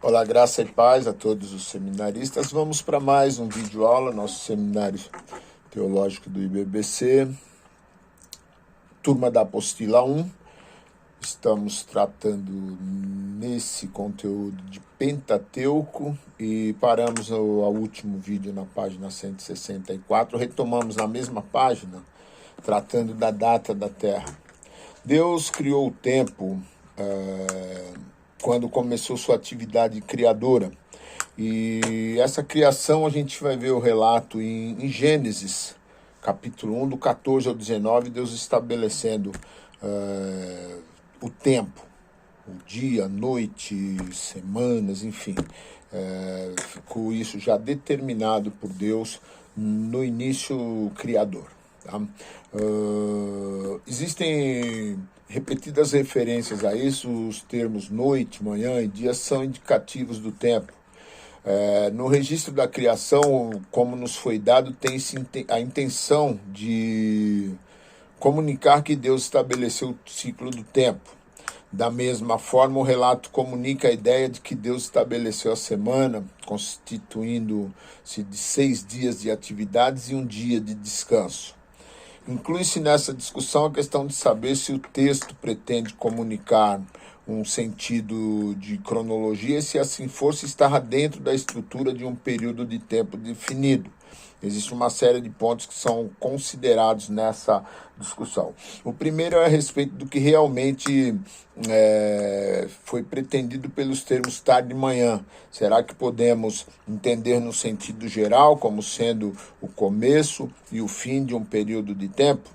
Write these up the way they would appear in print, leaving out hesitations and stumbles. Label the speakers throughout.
Speaker 1: Olá, graça e paz a todos os seminaristas. Vamos para mais um vídeo aula, nosso seminário teológico do IBBC, turma da apostila 1. Estamos tratando nesse conteúdo de Pentateuco e paramos no último vídeo na página 164. Retomamos na mesma página, tratando da data da Terra. Deus criou o tempo quando começou sua atividade criadora. E essa criação a gente vai ver o relato em Gênesis, capítulo 1, do 14 ao 19, Deus estabelecendo o tempo, o dia, noite, semanas, enfim. Ficou isso já determinado por Deus no início criador. Tá? Existem repetidas referências a isso, os termos noite, manhã e dia são indicativos do tempo. No registro da criação, como nos foi dado, tem-se a intenção de comunicar que Deus estabeleceu o ciclo do tempo. Da mesma forma, o relato comunica a ideia de que Deus estabeleceu a semana, constituindo-se de 6 dias de atividades e um dia de descanso. Inclui-se nessa discussão a questão de saber se o texto pretende comunicar um sentido de cronologia e, se assim for, se estará dentro da estrutura de um período de tempo definido. Existe uma série de pontos que são considerados nessa discussão. O primeiro é a respeito do que realmente foi pretendido pelos termos tarde e manhã. Será que podemos entender no sentido geral como sendo o começo e o fim de um período de tempo?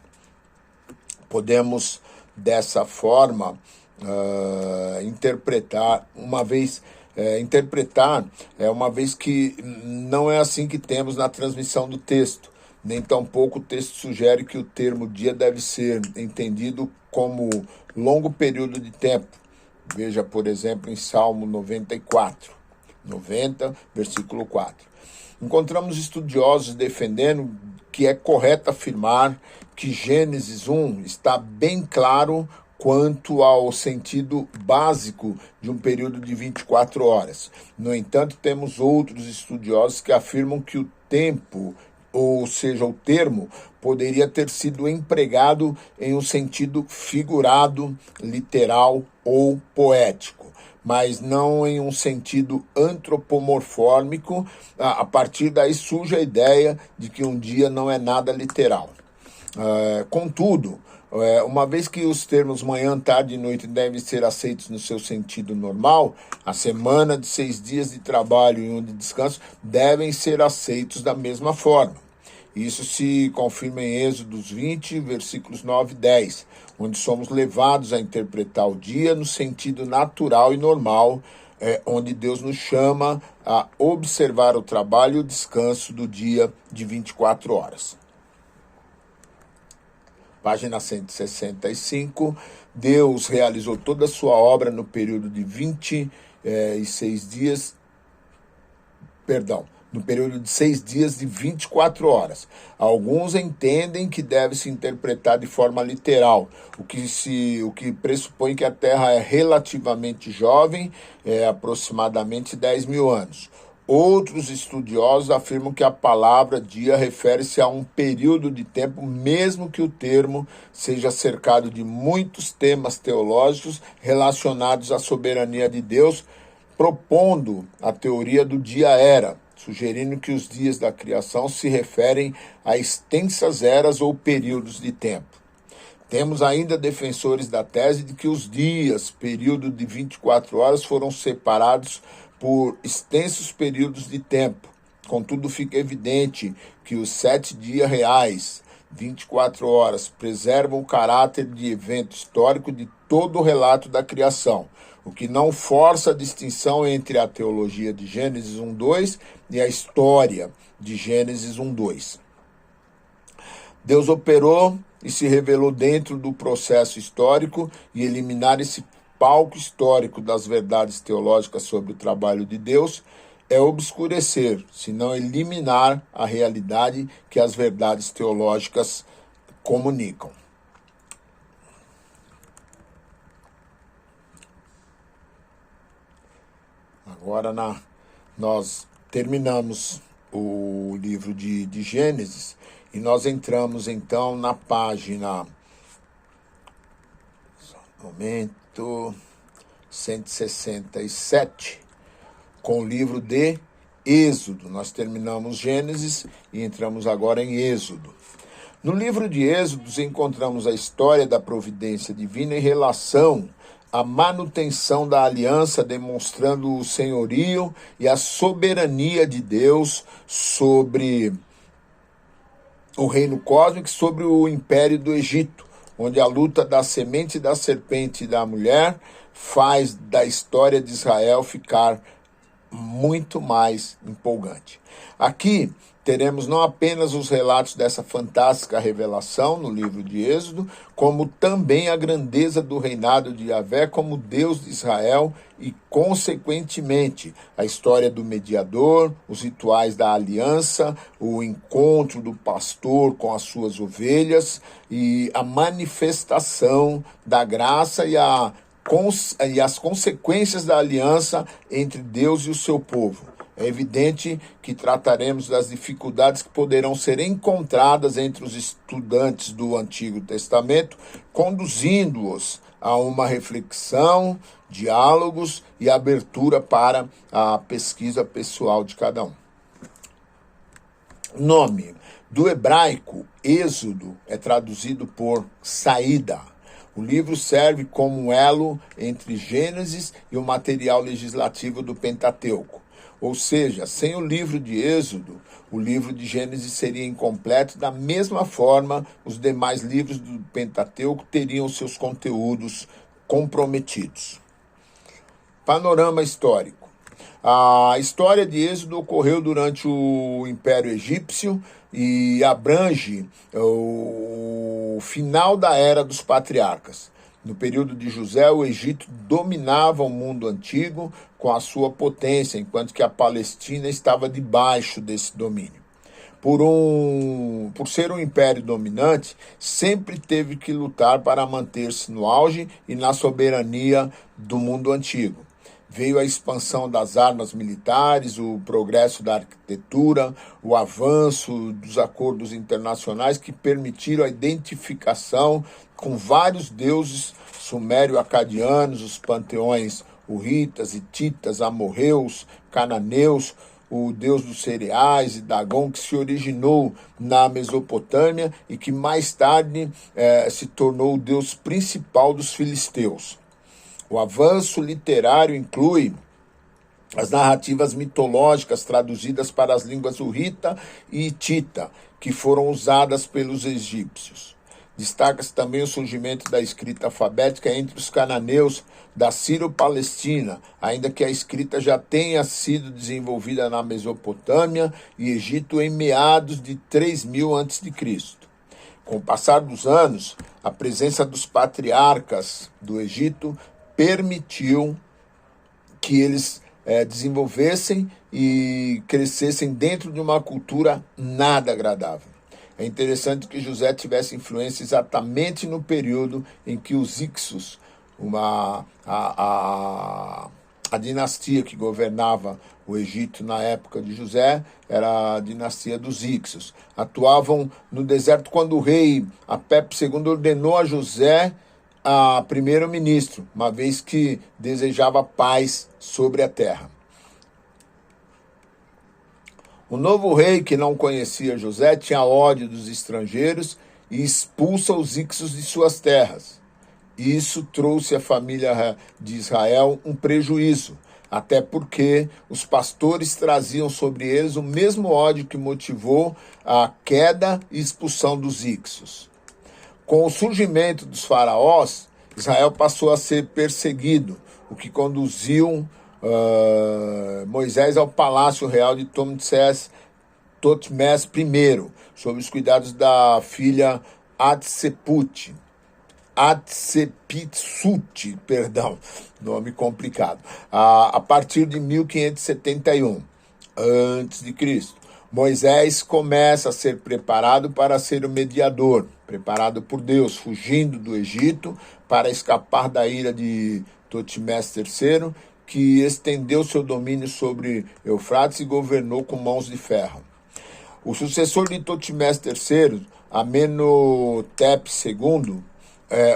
Speaker 1: Podemos, dessa forma, interpretar, uma vez que não é assim que temos na transmissão do texto. Nem tampouco o texto sugere que o termo dia deve ser entendido como longo período de tempo. Veja, por exemplo, em Salmo 90, versículo 4. Encontramos estudiosos defendendo que é correto afirmar que Gênesis 1 está bem claro quanto ao sentido básico de um período de 24 horas. No entanto, temos outros estudiosos que afirmam que o tempo, ou seja, o termo, poderia ter sido empregado em um sentido figurado, literal ou poético, mas não em um sentido antropomorfômico. A partir daí surge a ideia de que um dia não é nada literal. Contudo, uma vez que os termos manhã, tarde e noite devem ser aceitos no seu sentido normal, a semana de 6 dias de trabalho e um de descanso devem ser aceitos da mesma forma. Isso se confirma em Êxodos 20, versículos 9 e 10, onde somos levados a interpretar o dia no sentido natural e normal, onde Deus nos chama a observar o trabalho e o descanso do dia de 24 horas. Página 165, Deus realizou toda a sua obra no período de 26 dias, no período de 6 dias de 24 horas. Alguns entendem que deve se interpretar de forma literal, o que pressupõe que a Terra é relativamente jovem, aproximadamente 10 mil anos. Outros estudiosos afirmam que a palavra dia refere-se a um período de tempo, mesmo que o termo seja cercado de muitos temas teológicos relacionados à soberania de Deus, propondo a teoria do dia-era, sugerindo que os dias da criação se referem a extensas eras ou períodos de tempo. Temos ainda defensores da tese de que os dias, período de 24 horas, foram separados por extensos períodos de tempo. Contudo, fica evidente que os 7 dias reais, 24 horas, preservam o caráter de evento histórico de todo o relato da criação, o que não força a distinção entre a teologia de Gênesis 1:2 e a história de Gênesis 1:2. Deus operou e se revelou dentro do processo histórico, e eliminar esse palco histórico das verdades teológicas sobre o trabalho de Deus é obscurecer, se não eliminar a realidade que as verdades teológicas comunicam. Agora nós terminamos o livro de Gênesis e nós entramos então na página, momento, 167, com o livro de Êxodo. Nós terminamos Gênesis e entramos agora em Êxodo. No livro de Êxodos encontramos a história da providência divina em relação à manutenção da aliança, demonstrando o senhorio e a soberania de Deus sobre o reino cósmico, sobre o império do Egito, onde a luta da semente da serpente e da mulher faz da história de Israel ficar muito mais empolgante. Aqui teremos não apenas os relatos dessa fantástica revelação no livro de Êxodo, como também a grandeza do reinado de Yahvé como Deus de Israel e, consequentemente, a história do mediador, os rituais da aliança, o encontro do pastor com as suas ovelhas e a manifestação da graça e as consequências da aliança entre Deus e o seu povo. É evidente que trataremos das dificuldades que poderão ser encontradas entre os estudantes do Antigo Testamento, conduzindo-os a uma reflexão, diálogos e abertura para a pesquisa pessoal de cada um. Nome do hebraico, Êxodo, é traduzido por saída. O livro serve como um elo entre Gênesis e o material legislativo do Pentateuco. Ou seja, sem o livro de Êxodo, o livro de Gênesis seria incompleto. Da mesma forma, os demais livros do Pentateuco teriam seus conteúdos comprometidos. Panorama histórico. A história de Êxodo ocorreu durante o Império Egípcio e abrange o final da Era dos Patriarcas. No período de José, o Egito dominava o mundo antigo com a sua potência, enquanto que a Palestina estava debaixo desse domínio. Por ser um império dominante, sempre teve que lutar para manter-se no auge e na soberania do mundo antigo. Veio a expansão das armas militares, o progresso da arquitetura, o avanço dos acordos internacionais que permitiram a identificação com vários deuses sumério-acadianos, os panteões hurritas, hititas, amorreus, cananeus, o deus dos cereais e Dagom, que se originou na Mesopotâmia e que mais tarde se tornou o deus principal dos filisteus. O avanço literário inclui as narrativas mitológicas traduzidas para as línguas hurrita e hitita, que foram usadas pelos egípcios. Destaca-se também o surgimento da escrita alfabética entre os cananeus da Sírio-Palestina, ainda que a escrita já tenha sido desenvolvida na Mesopotâmia e Egito em meados de 3000 a.C. Com o passar dos anos, a presença dos patriarcas do Egito permitiu que eles desenvolvessem e crescessem dentro de uma cultura nada agradável. É interessante que José tivesse influência exatamente no período em que os Hicsos, a dinastia que governava o Egito na época de José, era a dinastia dos Hicsos. Atuavam no deserto quando o rei Apep II ordenou a José a primeiro-ministro, uma vez que desejava paz sobre a terra. O novo rei, que não conhecia José, tinha ódio dos estrangeiros e expulsa os Hicsos de suas terras. Isso trouxe à família de Israel um prejuízo, até porque os pastores traziam sobre eles o mesmo ódio que motivou a queda e expulsão dos Hicsos. Com o surgimento dos faraós, Israel passou a ser perseguido, o que conduziu Moisés ao palácio real de Totmés I, sob os cuidados da filha Hatshepsut, nome complicado, a partir de 1571 a.C. Moisés começa a ser preparado para ser o mediador, preparado por Deus, fugindo do Egito para escapar da ira de Totmés III, que estendeu seu domínio sobre Eufrates e governou com mãos de ferro. O sucessor de Totimés III, Amenhotep II,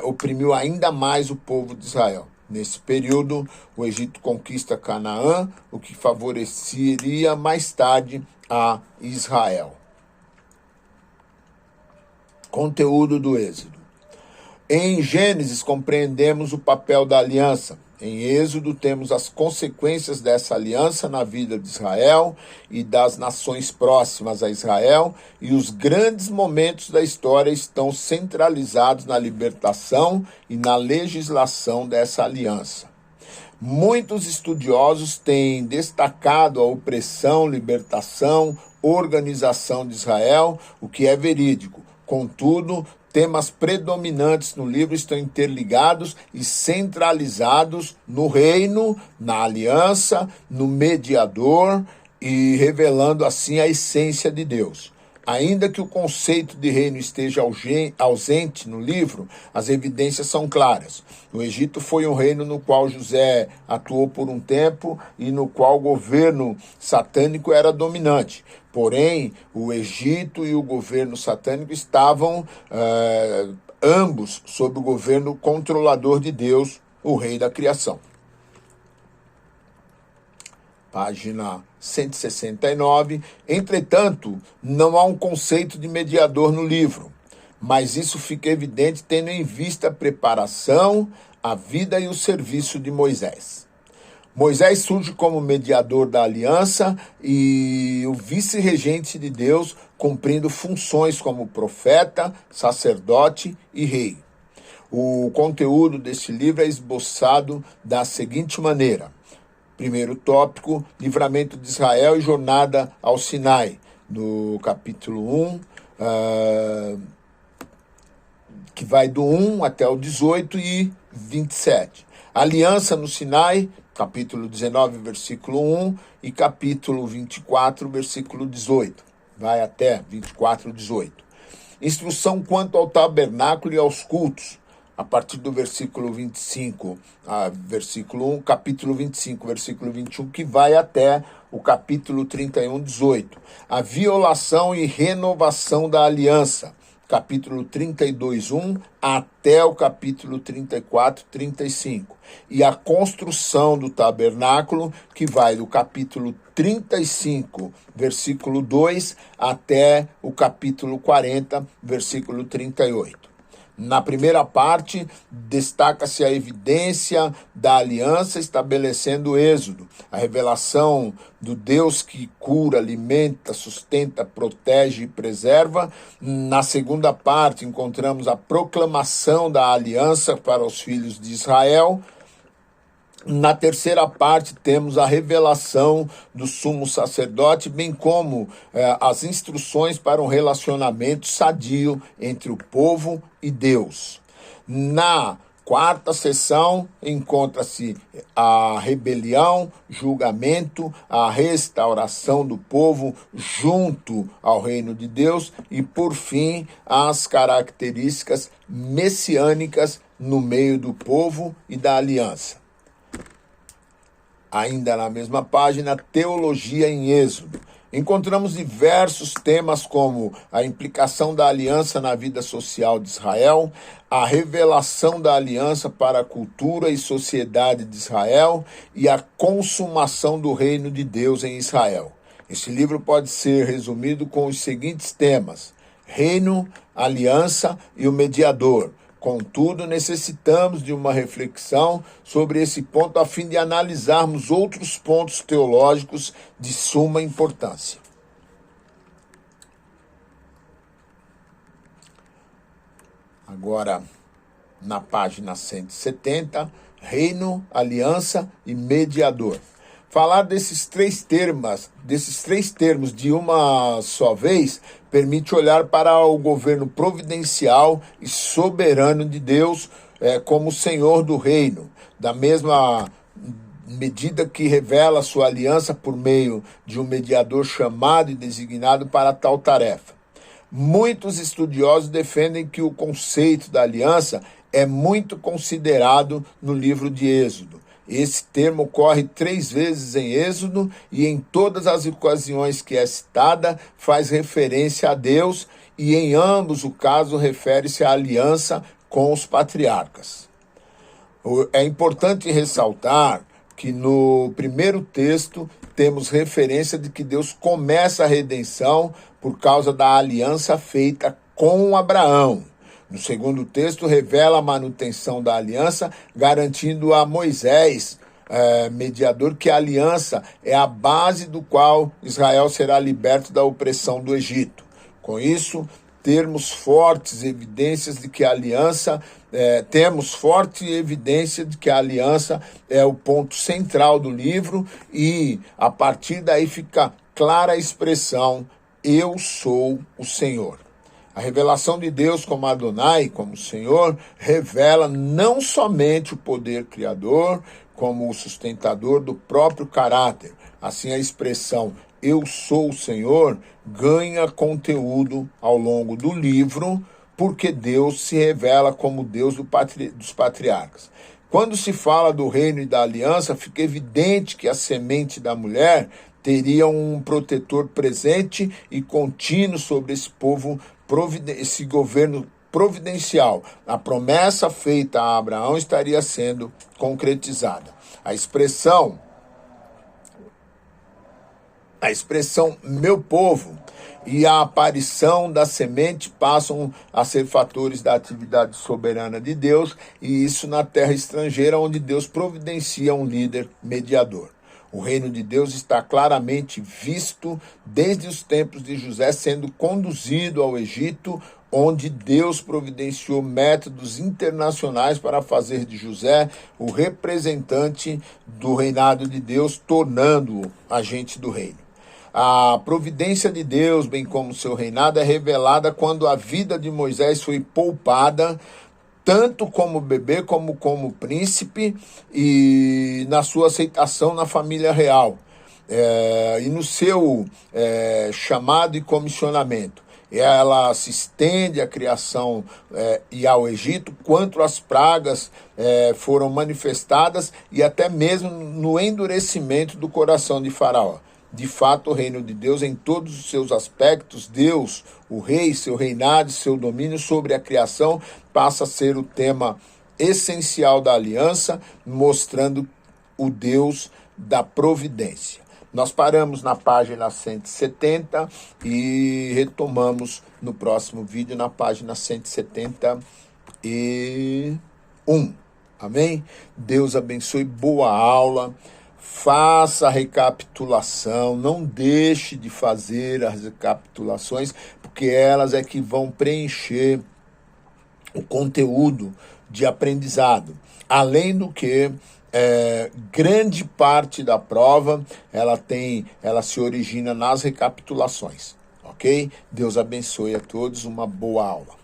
Speaker 1: oprimiu ainda mais o povo de Israel. Nesse período, o Egito conquista Canaã, o que favoreceria mais tarde a Israel. Conteúdo do Êxodo. Em Gênesis, compreendemos o papel da aliança. Em Êxodo, temos as consequências dessa aliança na vida de Israel e das nações próximas a Israel, e os grandes momentos da história estão centralizados na libertação e na legislação dessa aliança. Muitos estudiosos têm destacado a opressão, libertação, organização de Israel, o que é verídico. Contudo, temas predominantes no livro estão interligados e centralizados no reino, na aliança, no mediador e revelando assim a essência de Deus. Ainda que o conceito de reino esteja ausente no livro, as evidências são claras. O Egito foi um reino no qual José atuou por um tempo e no qual o governo satânico era dominante. Porém, o Egito e o governo satânico estavam ambos sob o governo controlador de Deus, o Rei da Criação. Página 169. Entretanto, não há um conceito de mediador no livro, mas isso fica evidente tendo em vista a preparação, a vida e o serviço de Moisés. Moisés surge como mediador da aliança e o vice-regente de Deus, cumprindo funções como profeta, sacerdote e rei. O conteúdo deste livro é esboçado da seguinte maneira. Primeiro tópico, livramento de Israel e jornada ao Sinai, no capítulo 1, que vai do 1 até o 18 e 27. Aliança no Sinai, capítulo 19, versículo 1, e capítulo 24, versículo 18. Vai até 24, 18. Instrução quanto ao tabernáculo e aos cultos, a partir do versículo 25, versículo 1, capítulo 25, versículo 21, que vai até o capítulo 31, 18. A violação e renovação da aliança, capítulo 32, 1, até o capítulo 34, 35. E a construção do tabernáculo, que vai do capítulo 35, versículo 2, até o capítulo 40, versículo 38. Na primeira parte, destaca-se a evidência da aliança estabelecendo o êxodo, a revelação do Deus que cura, alimenta, sustenta, protege e preserva. Na segunda parte, encontramos a proclamação da aliança para os filhos de Israel. Na terceira parte, temos a revelação do sumo sacerdote, bem como as instruções para um relacionamento sadio entre o povo e Deus. Na quarta seção, encontra-se a rebelião, julgamento, a restauração do povo junto ao reino de Deus e, por fim, as características messiânicas no meio do povo e da aliança. Ainda na mesma página, Teologia em Êxodo. Encontramos diversos temas como a implicação da aliança na vida social de Israel, a revelação da aliança para a cultura e sociedade de Israel e a consumação do reino de Deus em Israel. Esse livro pode ser resumido com os seguintes temas: reino, aliança e o mediador. Contudo, necessitamos de uma reflexão sobre esse ponto a fim de analisarmos outros pontos teológicos de suma importância. Agora, na página 170, reino, aliança e mediador. Falar desses três termos de uma só vez permite olhar para o governo providencial e soberano de Deus como Senhor do reino, da mesma medida que revela sua aliança por meio de um mediador chamado e designado para tal tarefa. Muitos estudiosos defendem que o conceito da aliança é muito considerado no livro de Êxodo. Esse termo ocorre 3 vezes em Êxodo e em todas as ocasiões que é citada faz referência a Deus e em ambos o caso refere-se à aliança com os patriarcas. É importante ressaltar que no primeiro texto temos referência de que Deus começa a redenção por causa da aliança feita com Abraão. No segundo texto, revela a manutenção da aliança, garantindo a Moisés, mediador, que a aliança é a base do qual Israel será liberto da opressão do Egito. Com isso, temos forte evidência de que a aliança é o ponto central do livro e, a partir daí, fica clara a expressão, eu sou o Senhor. A revelação de Deus como Adonai, como Senhor, revela não somente o poder criador, como o sustentador do próprio caráter. Assim, a expressão eu sou o Senhor ganha conteúdo ao longo do livro, porque Deus se revela como Deus dos patriarcas. Quando se fala do reino e da aliança, fica evidente que a semente da mulher teria um protetor presente e contínuo sobre esse povo, esse governo providencial. A promessa feita a Abraão estaria sendo concretizada. A expressão meu povo e a aparição da semente passam a ser fatores da atividade soberana de Deus, e isso na terra estrangeira, onde Deus providencia um líder mediador. O reino de Deus está claramente visto desde os tempos de José, sendo conduzido ao Egito, onde Deus providenciou métodos internacionais para fazer de José o representante do reinado de Deus, tornando-o agente do reino. A providência de Deus, bem como seu reinado, é revelada quando a vida de Moisés foi poupada, tanto como bebê como como príncipe, e na sua aceitação na família real, e no seu chamado e comissionamento. Ela se estende à criação e ao Egito, quanto as pragas foram manifestadas e até mesmo no endurecimento do coração de Faraó. De fato, o reino de Deus, em todos os seus aspectos, Deus, o rei, seu reinado e seu domínio sobre a criação, passa a ser o tema essencial da aliança, mostrando o Deus da providência. Nós paramos na página 170 e retomamos no próximo vídeo na página 171. Amém? Deus abençoe, boa aula. Faça a recapitulação, não deixe de fazer as recapitulações, porque elas é que vão preencher o conteúdo de aprendizado. Além do que, grande parte da prova, ela se origina nas recapitulações, ok? Deus abençoe a todos, uma boa aula.